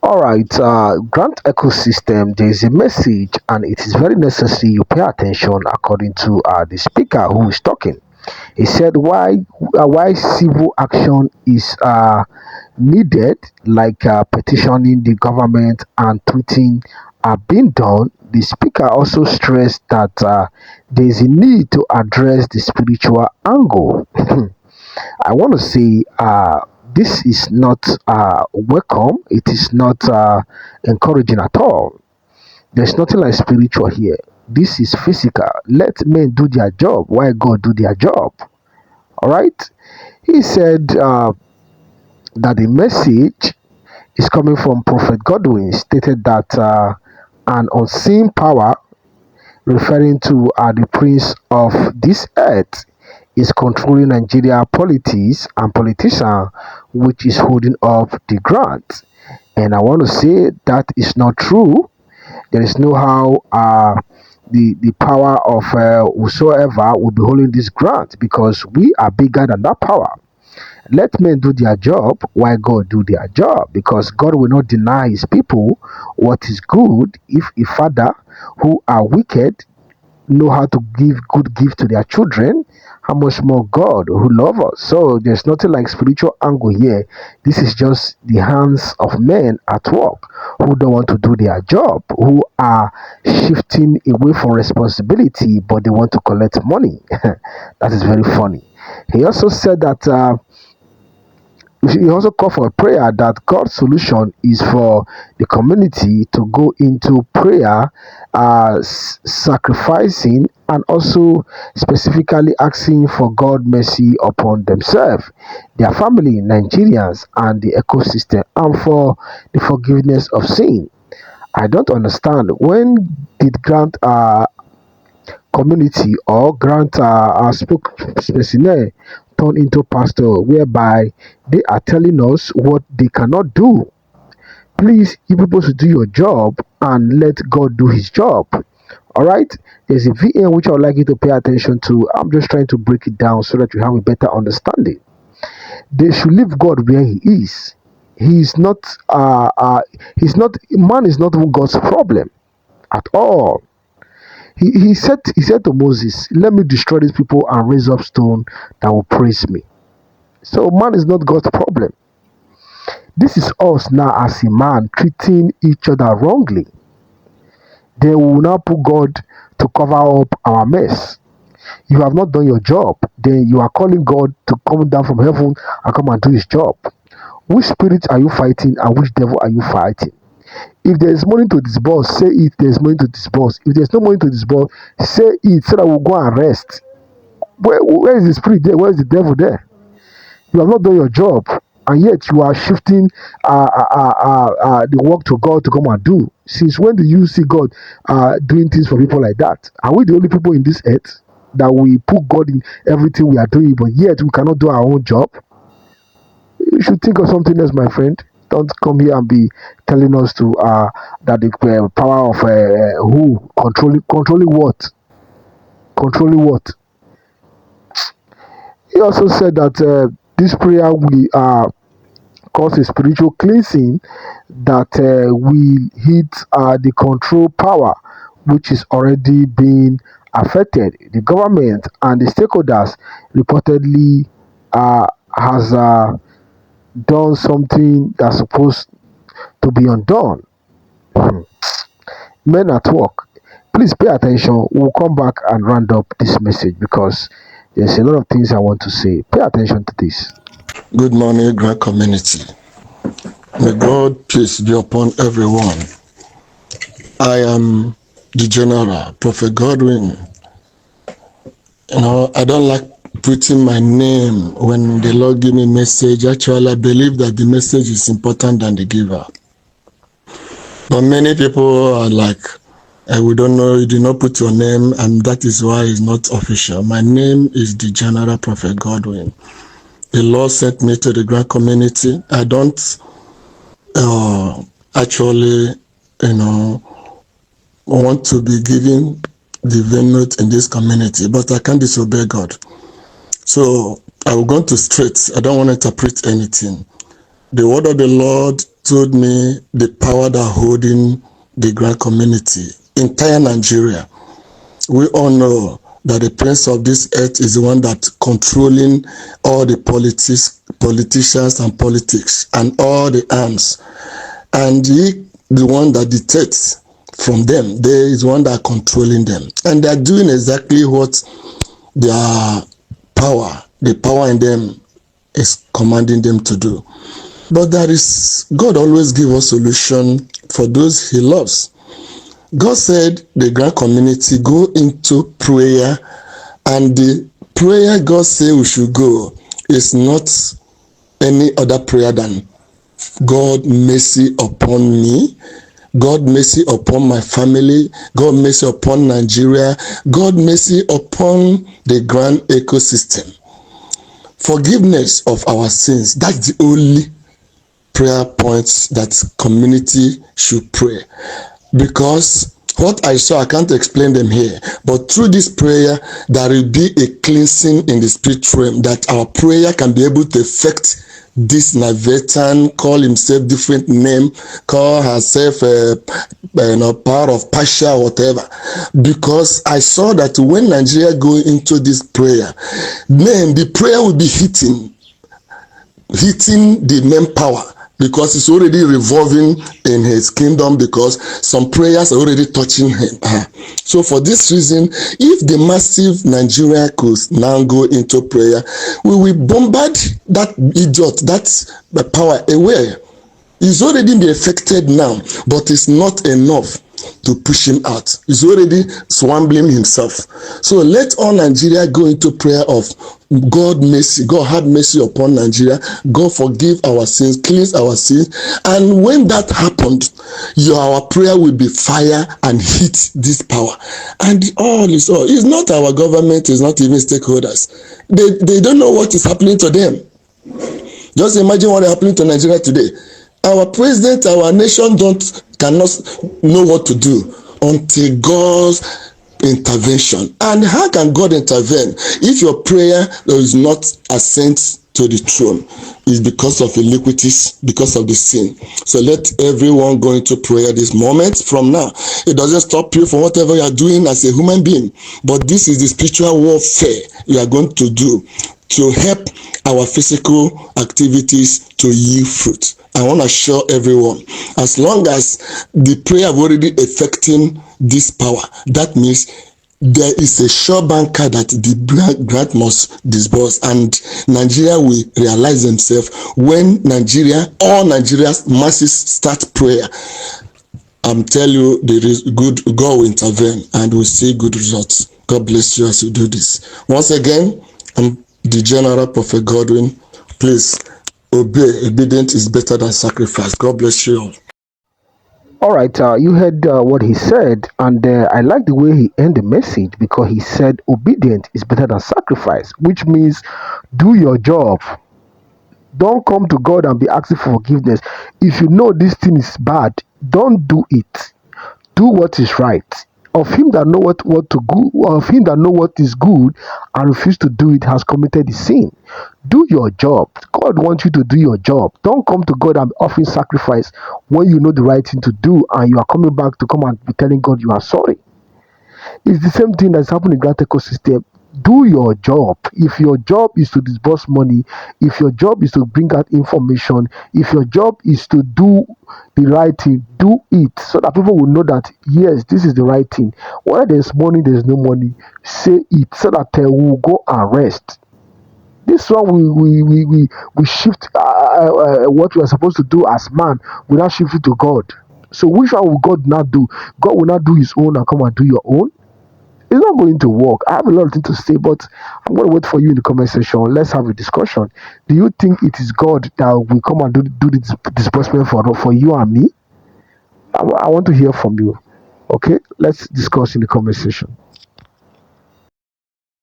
All right, grant ecosystem, there is a message, and it is very necessary you pay attention according to the speaker who is talking. He said why civil action is needed, like petitioning the government and tweeting are being done. The speaker also stressed that there is a need to address the spiritual angle. I want to say this is not welcome. It is not encouraging at all. There's nothing like spiritual here. This is physical. Let men do their job while God do their job. All right. He said that the message is coming from Prophet Godwin. Stated that an unseen power, referring to the prince of this earth, is controlling Nigeria politics and politicians, which is holding up the grant. And I want to say that is not true. There is no how the power of whosoever will be holding this grant because we are bigger than that power. Let men do their job while God do their job because God will not deny his people what is good if a father who are wicked know how to give good gift to their children, how much more God who love us. So there's nothing like spiritual angle here. This is just the hands of men at work who don't want to do their job, who are shifting away from responsibility, but they want to collect money. That is very funny. He also said that he also called for a prayer that God's solution is for the community to go into prayer, sacrificing, and also specifically asking for God mercy upon themselves, their family, Nigerians, and the ecosystem, and for the forgiveness of sin. I don't understand when did grant community or grant our spokesperson turn into pastor whereby they are telling us what they cannot do. Please, you people should do your job and let God do his job. All right, there's a VN which I would like you to pay attention to. I'm just trying to break it down so that you have a better understanding. They should leave God where he is. He is not he's not man is not even God's problem at all. He said to Moses, let me destroy these people and raise up stone that will praise me. So man is not God's problem. This is us now as a man treating each other wrongly. They will now put God to cover up our mess. You have not done your job. Then you are calling God to come down from heaven and come and do his job. Which spirit are you fighting and which devil are you fighting? If there is money to disburse, say it. There is money to disburse. If there is no money to disburse, say it so that we'll go and rest. Where is the spirit there? Where is the devil there? You have not done your job, and yet you are shifting the work to God to come and do. Since when do you see God doing things for people like that? Are we the only people in this earth that we put God in everything we are doing, but yet we cannot do our own job? You should think of something else, my friend. Don't come here and be telling us to that the power of who controlling what. He also said that this prayer will cause a spiritual cleansing that will hit the control power, which is already being affected. The government and the stakeholders reportedly has done something that's supposed to be undone. Hmm. Men at work, please pay attention. We'll come back and round up this message because there's a lot of things I want to say. Pay attention to this. Good morning, great community. May God peace be upon everyone. I am the General, Prophet Godwin. I don't like putting my name when the Lord give me a message. Actually, I believe that the message is important than the giver. But many people are like, we don't know, you did not put your name, and that is why it's not official. My name is the General Prophet Godwin. The Lord sent me to the grand community. I don't actually, want to be given the venue in this community, but I can't disobey God. So I will go to straight. I don't want to interpret anything. The word of the Lord told me the power that holding the Grand community, entire Nigeria. We all know that the prince of this earth is the one that controlling all the politicians and politics and all the arms. And he, the one that dictates from them, there is one that controlling them. And they are doing exactly what their power, the power in them is commanding them to do. But there is, God always give us solution for those he loves. God said the Grand community go into prayer, and the prayer God said we should go is not any other prayer than God mercy upon me, God mercy upon my family, God mercy upon Nigeria, God mercy upon the grand ecosystem. Forgiveness of our sins, that's the only prayer points that community should pray. Because what I saw, I can't explain them here, but through this prayer, there will be a cleansing in the spirit realm, that our prayer can be able to affect this Navetan, call himself different name, call herself power of Pasha, whatever. Because I saw that when Nigeria go into this prayer, then the prayer will be hitting the main power, because it's already revolving in his kingdom, because some prayers are already touching him. So for this reason, if the massive Nigeria could now go into prayer, we will bombard that idiot, that power away. He's already been affected now, but it's not enough to push him out. He's already swambling himself. So let all Nigeria go into prayer of God mercy. God have mercy upon Nigeria. God forgive our sins, cleanse our sins. And when that happened, our prayer will be fire and hit this power. And all is all. It's not our government, it's not even stakeholders. They don't know what is happening to them. Just imagine what is happening to Nigeria today. Our president, our nation cannot know what to do until God's intervention. And how can God intervene if your prayer is not ascent to the throne? It's because of iniquities, because of the sin. So let everyone go into prayer this moment from now. It doesn't stop you from whatever you are doing as a human being, but this is the spiritual warfare you are going to do to help our physical activities to yield fruit. I want to assure everyone, as long as the prayer have already affecting this power, that means there is a sure banker that the grant must disburse, and Nigeria will realize themselves when all Nigeria's masses start prayer. I'm telling you, there is good, God will intervene and we'll see good results. God bless you as you do this. Once again, I'm the General Prophet Godwin. Please obey. Obedience is better than sacrifice. God bless you all. All right, you heard what he said, and I like the way he ended the message, because he said obedience is better than sacrifice, which means do your job. Don't come to God and be asking for forgiveness. If you know this thing is bad, don't do it. Do what is right. Of him that know what to go, of him that know what is good and refuse to do it has committed the sin. Do your job. God wants you to do your job. Don't come to God and be offering sacrifice when you know the right thing to do, and you are coming back to come and be telling God you are sorry. It's the same thing that's happening in Grant ecosystem. Do your job. If your job is to disburse money, if your job is to bring out information, if your job is to do the right thing, do it so that people will know that yes, this is the right thing. Whether there's money, there's no money, say it so that we'll go and rest. This one we shift what we are supposed to do as man without shifting to God. So which one will God not do? God will not do his own and come and do your own. It's not going to work. I have a lot of things to say, but I'm going to wait for you in the comment section. Let's have a discussion. Do you think it is God that will come and do this disbursement for you and me? I want to hear from you. Okay, let's discuss in the comment section.